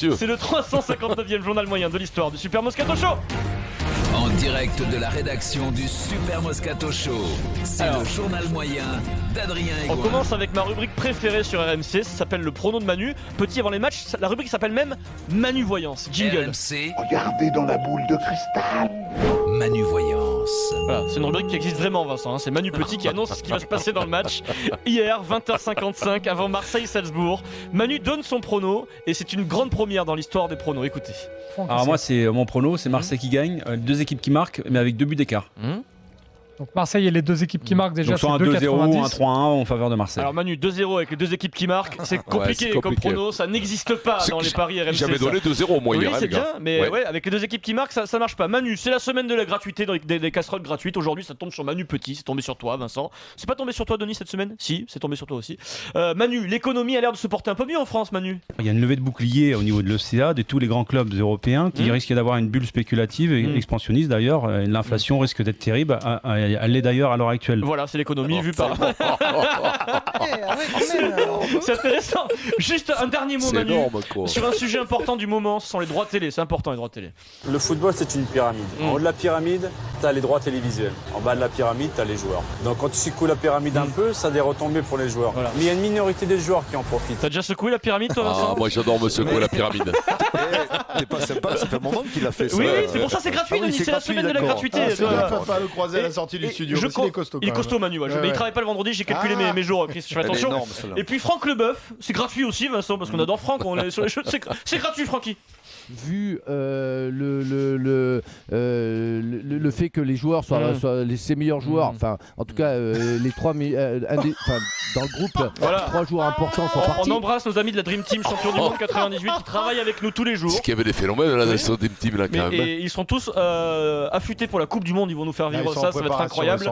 C'est le 359e journal moyen de l'histoire du Super Moscato Show. En direct de la rédaction du Super Moscato Show, c'est le journal moyen d'Adrien Egoin. On commence avec ma rubrique préférée sur RMC, ça s'appelle le prono de Manu. Petit avant les matchs, la rubrique s'appelle même Manu Voyance. Jingle. RMC, Regardez dans la boule de cristal. Manu Voyance. Voilà, c'est une rubrique qui existe vraiment, Vincent. C'est Manu Petit qui annonce ce qui va se passer dans le match. Hier, 20h55, avant Marseille-Salzbourg, Manu donne son prono et c'est une grande première dans l'histoire des pronos. Écoutez. Alors moi, c'est mon prono, c'est Marseille qui gagne, deux équipes qui marquent, mais avec 2 buts d'écart. Donc Marseille et les deux équipes qui marquent déjà. Donc soit un 2-0 ou un 3-1 en faveur de Marseille. Alors Manu, 2-0 avec les deux équipes qui marquent, c'est compliqué, comme prono, ça n'existe pas dans les paris RMC. J'avais donné 2-0 moi hier, oui, c'est bien, mais ouais, avec les deux équipes qui marquent, ça marche pas. Manu, c'est la semaine de la gratuité, des casseroles gratuites. Aujourd'hui, ça tombe sur Manu Petit, c'est tombé sur toi, Vincent. C'est pas tombé sur toi, Denis, cette semaine? Si, c'est tombé sur toi aussi. Manu, l'économie a l'air de se porter un peu mieux en France, Manu. Il y a une levée de bouclier au niveau de l'ECA, de tous les grands clubs européens, qui risquent d'avoir une bulle spéculative et expansiu d'ailleurs. L'inflation risque d'être terrible. Elle l'est d'ailleurs à l'heure actuelle. Voilà, c'est l'économie vue par. C'est intéressant. Juste un dernier mot, Manu. Énorme, quoi. Sur un sujet important du moment, ce sont les droits télé. C'est important, les droits télé. Le football, c'est une pyramide. En haut de la pyramide, t'as les droits télévisuels. En bas de la pyramide, t'as les joueurs. Donc quand tu secoues la pyramide un peu, ça a des retombées pour les joueurs. Voilà. Mais il y a une minorité des joueurs qui en profitent. T'as déjà secoué la pyramide, toi, Vincent? Moi j'adore me secouer la pyramide. T'es pas sympa, ça fait un moment qu'il a fait ça. Oui, c'est pour ça c'est gratuit, Denis, c'est la semaine de la gratuité. C'est bien, pas le croiser à la sortie du studio. Il est costaud. Il est costaud, Manu. Mais il travaille pas le vendredi, j'ai calculé mes jours, Chris, je fais attention. Et puis Franck Leboeuf, c'est gratuit aussi, Vincent, parce qu'on adore Franck, on est sur les choses. C'est gratuit, Francky. Vu le fait que les joueurs soient ses meilleurs joueurs, enfin en tout cas les trois dans le groupe, voilà. 3 joueurs importants sont partis. On embrasse nos amis de la Dream Team champion du monde 98 qui travaillent avec nous tous les jours. C'est qu'il y avait des phénomènes là dans ce Dream Team là quand même. Et ils sont tous affûtés pour la Coupe du Monde, ils vont nous faire vivre ça va être incroyable.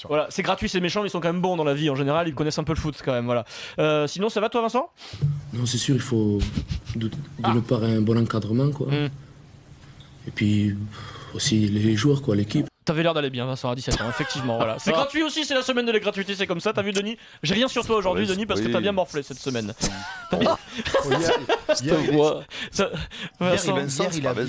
Voilà, c'est gratuit, c'est méchant, mais ils sont quand même bons dans la vie en général, ils connaissent un peu le foot quand même, voilà. Sinon ça va toi, Vincent? Non, c'est sûr, il faut de notre part un bon encadrement, quoi. Et puis aussi les joueurs, quoi, l'équipe. T'avais l'air d'aller bien, Vincent, à 17 ans, effectivement, voilà. C'est gratuit aussi, c'est la semaine de la gratuité, c'est comme ça, t'as vu, Denis? J'ai rien sur toi aujourd'hui, Denis, parce que t'as bien morflé cette semaine. T'as bien... Il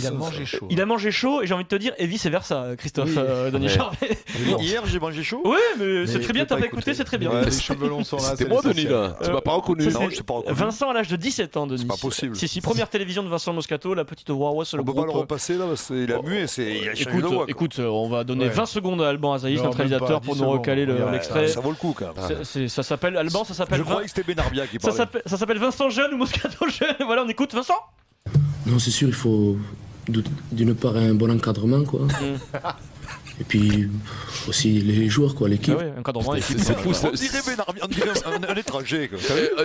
a mangé chaud. Il a mangé chaud, et j'ai envie de te dire, et vice versa, Christophe, Denis Charvet. Hier, j'ai mangé chaud. Oui, mais c'est très bien, t'as pas écouté, c'est très bien. Les cheveux longs sont là. C'était moi, Denis, là. Tu m'as pas reconnu. Non, je sais pas reconnu. Vincent à l'âge de 17 ans, Denis. C'est pas possible. Si, première télévision de Vincent Moscato, la petite Wawa sur le On peut groupe. pas le repasser là, parce qu'il a mué, il a changé de voix. Écoute, on va donner 20 secondes à Alban Azaïs, notre réalisateur, pour nous recaler l'extrait. Ça vaut le coup, quand même. Ça s'appelle Alban, ça s'appelle. Je croyais que c'était Benarbia qui parlait. Ça s'appelle Vincent Jeune ou Moscato Jeune. Voilà, on écoute Vincent. Non, c'est sûr, il faut d'une part un bon encadrement, quoi. Et puis aussi les joueurs, quoi, l'équipe. Ah ouais, encadrement, l'équipe. C'est fou, On dirait Benarbia, on dirait un étranger.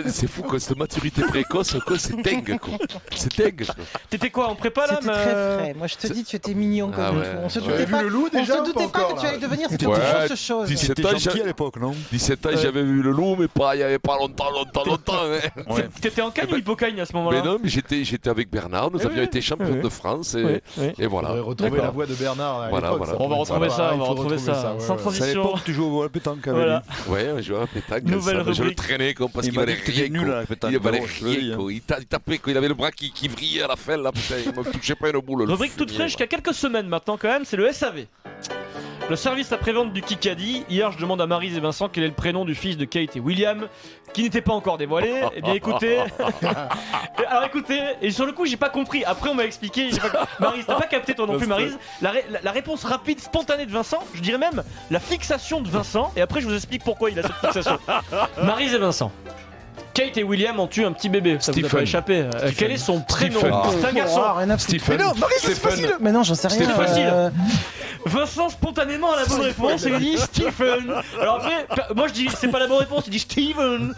c'est fou quoi, cette maturité précoce, quoi, c'est dingue quoi. C'est dingue. T'étais quoi en prépa là? C'était très frais. Moi je te dis, tu étais mignon comme on se doutait pas. Le loup déjà, on se doutait pas que tu allais devenir cette chose. 17 ans, gentil à l'époque, non? 17 ans, j'avais vu le loup, mais pas il y avait pas longtemps. T'étais en Cagne ou Hippocagne à ce moment-là? Mais non, mais j'étais avec Bernard, nous avions été champions de France et voilà. On va retrouver la voix de Bernard. Voilà. On va retrouver ça, sans transition. C'est à l'époque tu jouais au pétanque avec Voilà. Ouais, on jouait à la pétanque. Nouvelle Je le rubrique. traînais parce qu'il valait rien. Nul à la pétanque. Il valait rien. Il tapait, il avait le bras qui vrillait à la fin là, putain, il me touchait pas une boule. Rubrique toute fraîche qu'il y a quelques semaines maintenant quand même, c'est le SAV. Le service après-vente du Kikadi. Hier, je demande à Maryse et Vincent quel est le prénom du fils de Kate et William, qui n'était pas encore dévoilé. Eh bien, écoutez. Alors, écoutez, et sur le coup, j'ai pas compris. Après, on m'a expliqué. Maryse, t'as pas capté toi non plus, Maryse. La réponse rapide, spontanée de Vincent, je dirais même la fixation de Vincent. Et après, je vous explique pourquoi il a cette fixation. Maryse et Vincent. Kate et William ont eu un petit bébé, ça vous a pas échappé. Quel est son prénom? C'est un garçon. Mais non, Marie, c'est facile. Mais non, j'en sais rien. C'était facile. Vincent spontanément a la bonne réponse et il dit Stephen. Alors après, moi je dis c'est pas la bonne réponse, il dit Steven.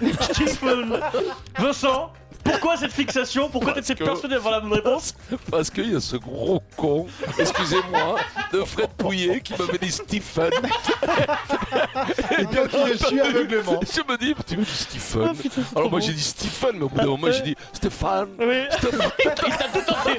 Vincent, pourquoi cette fixation? Pourquoi t'es persuadé d'avoir la bonne réponse? Parce qu'il y a ce gros con, excusez-moi, de Fred Pouillet qui m'avait dit Stephen. Et toi qui le suis aveuglément. Je me dis, tu me dis Stephen. Alors moi j'ai dit Stephen, mais au bout d'un moment j'ai dit Stéphane. Oui. Il t'a tout tenté,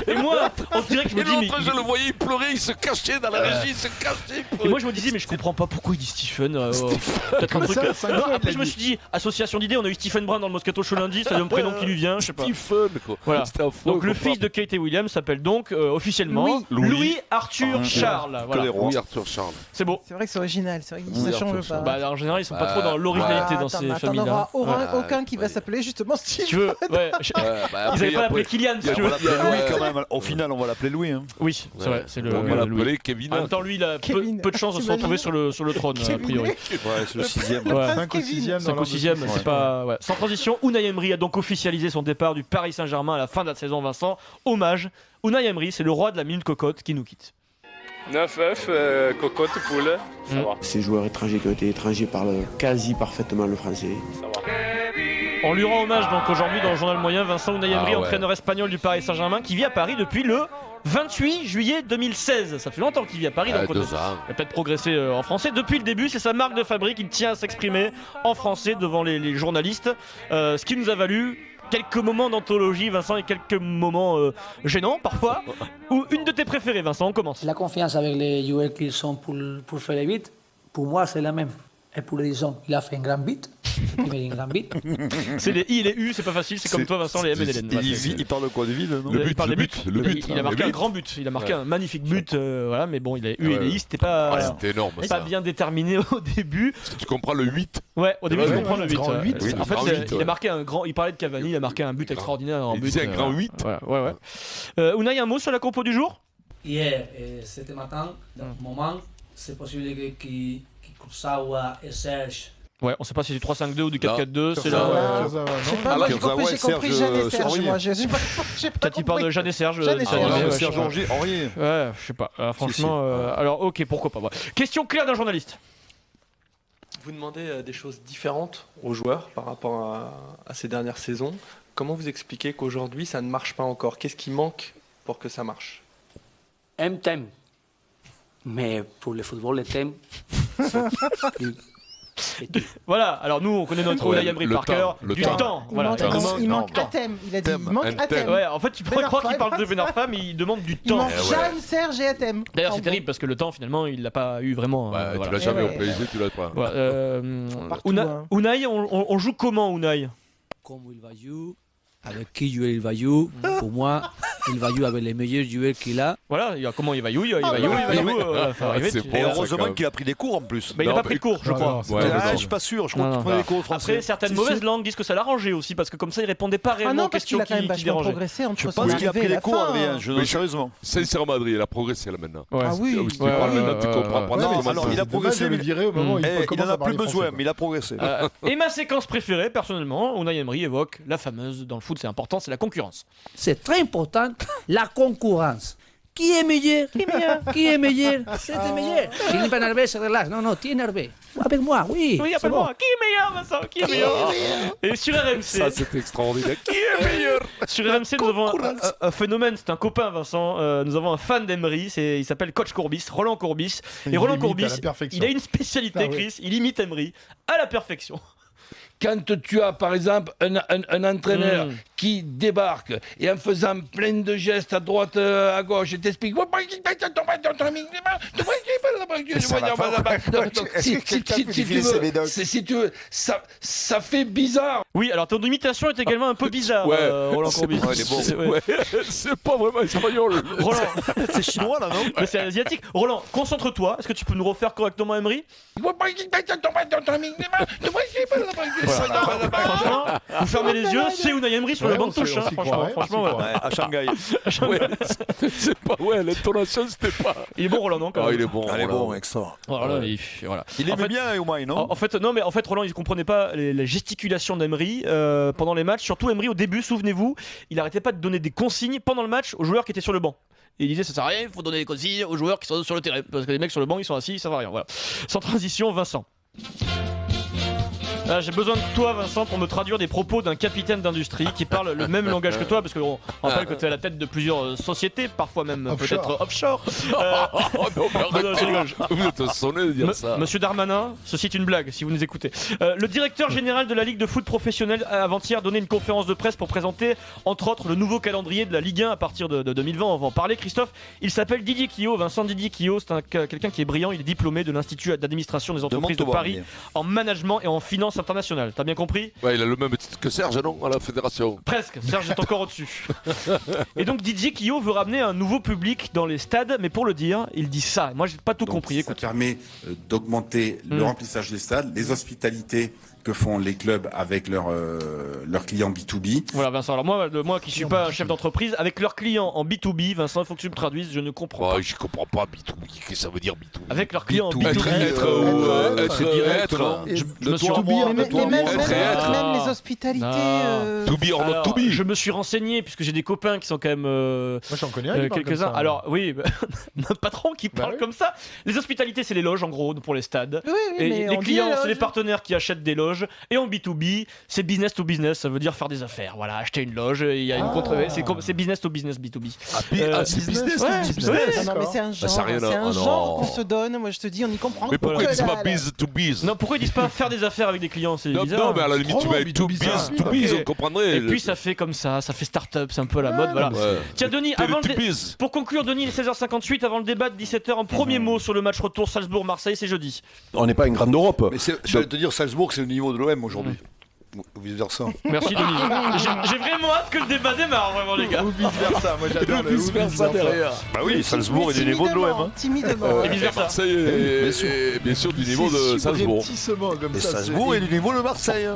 Et moi, on dirait que je me Et dis, l'autre, je le voyais, il pleurait, il se cachait dans la régie, il se cachait. Et moi je me disais mais je comprends pas pourquoi il dit Stephen. Peut-être un truc. Non, après je me suis dit association d'idées, on a eu Stephen Brown dans le Moscato Show lundi, c'est un prénom qui lui vient, je sais pas. Stephen quoi. Voilà. Affreux, Donc le quoi. fils de Kate et William s'appelle donc officiellement Louis Arthur Charles. Voilà. Louis Arthur Charles. C'est beau. C'est vrai que c'est original, c'est vrai que ça change pas. Bah en général ils sont pas trop dans l'originalité dans ces familles là. T'en auras aucun qui va s'appeler justement Stephen. Tu veux ouais. Ils avaient pas l'appeler Kylian si tu veux. Il y a Louis quand même. Au final, on va l'appeler Louis. Hein. Oui, c'est vrai, c'est le. On va l'appeler Kevin. En même temps, lui, il a peu de chances de se retrouver sur le trône, a priori. Ouais, c'est le 6ème. 5 ou 6ème. 5 ou 6ème, c'est pas. Ouais. Sans transition, Unai Emery a donc officialisé son départ du Paris Saint-Germain à la fin de la saison, Vincent. Hommage. Unai Emery, c'est le roi de la minute cocotte qui nous quitte. 9F, cocotte, poule. Ça va. Ces joueurs étrangers qui ont été étrangers parlent quasi parfaitement le français. Ça va. On lui rend hommage donc aujourd'hui dans le journal moyen. Vincent Unai Emery, entraîneur espagnol du Paris Saint-Germain, qui vit à Paris depuis le 28 juillet 2016. Ça fait longtemps qu'il vit à Paris. Donc il a peut-être progressé en français. Depuis le début, c'est sa marque de fabrique. Il tient à s'exprimer en français devant les journalistes. Ce qui nous a valu quelques moments d'anthologie, Vincent, et quelques moments gênants parfois. Ou une de tes préférées, Vincent, on commence. La confiance avec les joueurs qui sont pour faire les buts, pour moi, c'est la même. Et pour les gens, il a fait un grand but. C'est les I et les U, c'est pas facile, c'est comme toi Vincent, les M et les N. Il parle de quoi, de vide, non? Il parle des buts. Il a marqué un grand but, il a marqué un magnifique but, voilà, mais bon, il a U et les I, c'était pas bien déterminé au début. Est-ce que tu comprends le 8? Ouais, au début je comprends le 8. En fait, il a marqué un grand, il parlait de Cavani, il a marqué un but extraordinaire en but. C'est un grand 8. Ouais. Unai, un mot sur la compo du jour? Hier, c'était matin, dans le moment, c'est possible que Kurzawa et Serge. Ouais, on sait pas si c'est du 3-5-2 ou du 4-4-2, c'est là. Je sais pas, moi j'ai compris Jeanne et Serge, moi. Je sais pas. Peut-être il parle de Jeanne et Serge. Serge Aurier. Ouais, je sais pas. Franchement, alors ok, pourquoi pas. Question claire d'un journaliste. Vous demandez des choses différentes aux joueurs par rapport à ces dernières saisons. Comment vous expliquez qu'aujourd'hui ça ne marche pas encore? Qu'est-ce qui manque pour que ça marche? Un thème. Mais pour le football, le thème. Voilà, alors nous on connaît notre Unai Emery par cœur, du temps. Voilà. Il manque un thème, il a dit. Il manque un thème. Ouais, en fait, tu pourrais croire qu'il parle de Ben Arfa, mais il demande du temps. Il manque Jeanne, Serge et un thème. D'ailleurs, c'est terrible parce que le temps, finalement, il l'a pas eu vraiment. Tu l'as jamais au PSG, tu l'as pas. Unai, on joue comment, Unai? Comme il va jouer, avec qui jouer il va jouer. Pour moi, il va jouer avec les meilleurs joueurs qu'il a. Voilà, comment il va jouer, Et heureusement qu'il a pris des cours en plus. Mais il n'a pas pris de cours, je crois. Je suis pas sûr, je crois qu'il prenait des cours français. Après, certaines mauvaises langues disent que ça l'arrangeait aussi, parce que comme ça, il répondait pas réellement aux questions qui dérangeaient. Il a quand même vachement progressé entre Je pense qu'il a pris des cours, Adrien, sérieusement. Sincèrement, Adrien, il a progressé là maintenant. Ah oui, tu comprends. Alors, il a progressé, mais il en a plus besoin, mais il a progressé. Et ma séquence préférée, personnellement, Unai Emery évoque la fameuse, dans le foot c'est important, c'est la concurrence. C'est très important, la concurrence. Qui est meilleur? Qui est meilleur? C'est le meilleur. S'il n'est pas énervé, se relaxe. Non, tu es énervé. Avec moi, oui. Oui, avec moi. Qui est meilleur, Vincent? Qui est meilleur? Et sur RMC. Ça, c'est extraordinaire. Qui est meilleur? Sur RMC, nous avons un phénomène, c'est un copain, Vincent. Nous avons un fan d'Emery, il s'appelle Coach Courbis, Roland Courbis. Et Roland Courbis, il a une spécialité, Chris, il imite Emery à la perfection. Quand tu as par exemple un entraîneur qui débarque et en faisant plein de gestes à droite, à gauche, il t'explique si tu veux, ça fait bizarre. Oui, alors ton imitation est également un peu bizarre, Roland Courbis. C'est pas vraiment espagnol. Roland, c'est chinois là, non? Mais c'est asiatique. Roland, concentre-toi. Est-ce que tu peux nous refaire correctement Emery? Franchement, vous fermez les yeux, c'est Unai Emery sur le banc de touche. Franchement, à Shanghai. C'est pas l'intonation, c'était pas. Il est bon, Roland, non? Il est bon. Il est bon, extra. Il aimait bien Emery, non? En fait, Roland, il comprenait pas les gesticulations d'Emery pendant les matchs. Surtout Emery au début, souvenez-vous, il arrêtait pas de donner des consignes pendant le match aux joueurs qui étaient sur le banc. Et il disait ça sert à rien, il faut donner des consignes aux joueurs qui sont sur le terrain parce que les mecs sur le banc ils sont assis, ça va rien. Voilà. Sans transition, Vincent. J'ai besoin de toi, Vincent, pour me traduire des propos d'un capitaine d'industrie qui parle le même langage que toi, parce qu'on rappelle que tu es à la tête de plusieurs sociétés, parfois même peut-être offshore. Non, mais arrêtez, vous êtes sonné de dire ça. Monsieur Darmanin, ceci est une blague si vous nous écoutez. Le directeur général de la Ligue de foot professionnelle a avant-hier donné une conférence de presse pour présenter, entre autres, le nouveau calendrier de la Ligue 1 à partir de 2020. On va en parler, Christophe. Il s'appelle Didier Quillot. Vincent Didier Quillot, c'est quelqu'un qui est brillant. Il est diplômé de l'Institut d'administration des entreprises de Paris en management et en finance internationale. T'as bien compris? Ouais, il a le même titre que Serge, non, à la fédération. Presque. Serge est encore au-dessus. Et donc Didier Quillot veut ramener un nouveau public dans les stades, mais pour le dire, il dit ça. Moi, j'ai pas tout compris. Ça permet d'augmenter le remplissage des stades, les hospitalités que font les clubs avec leurs clients B2B. Voilà, Vincent. Alors moi qui suis pas chef d'entreprise, avec leurs clients en B2B, Vincent, il faut que tu me traduises, je ne comprends pas. Je comprends pas B2B, qu'est-ce que ça veut dire B2B? Avec leurs clients en B2B. Même les hospitalités. To be or not to be. Je me suis renseigné, puisque j'ai des copains qui sont quand même Moi j'en connais un quelques-uns. Alors oui, un patron qui parle comme ça. Les hospitalités, c'est les loges en gros pour les stades. Et les clients, c'est les partenaires qui achètent des loges. Et en B2B, c'est business to business, ça veut dire faire des affaires. Voilà, acheter une loge, il y a une c'est business to business, B2B. C'est business to business. Non, mais c'est un genre qu'on se donne. Moi, je te dis, on y comprend. Mais pourquoi ils disent pas biz to biz? Non, pourquoi ils disent pas faire des affaires avec des clients? C'est bizarre. Non, mais à la limite, tu vas être to biz, on comprendrait. Et puis ça fait comme ça fait start-up, c'est un peu à la mode. Voilà. Tiens, Denis, pour conclure, Denis, il est 16h58, avant le débat de 17h, un premier mot sur le match retour Salzbourg-Marseille, c'est jeudi. On n'est pas une grande Europe. Mais je vais te dire, Salzbourg, c'est le niveau de l'OM aujourd'hui. Ou vice-versa. Merci Denis. J'ai vraiment hâte que le débat démarre, vraiment, les gars. Ou vice-versa, moi j'adore le vice-versa derrière. Bah oui, Salzbourg est du niveau de l'OM. Timidement. Et vice-versa. Marseille est bien sûr du niveau de Salzbourg. Et Salzbourg est du niveau de Marseille.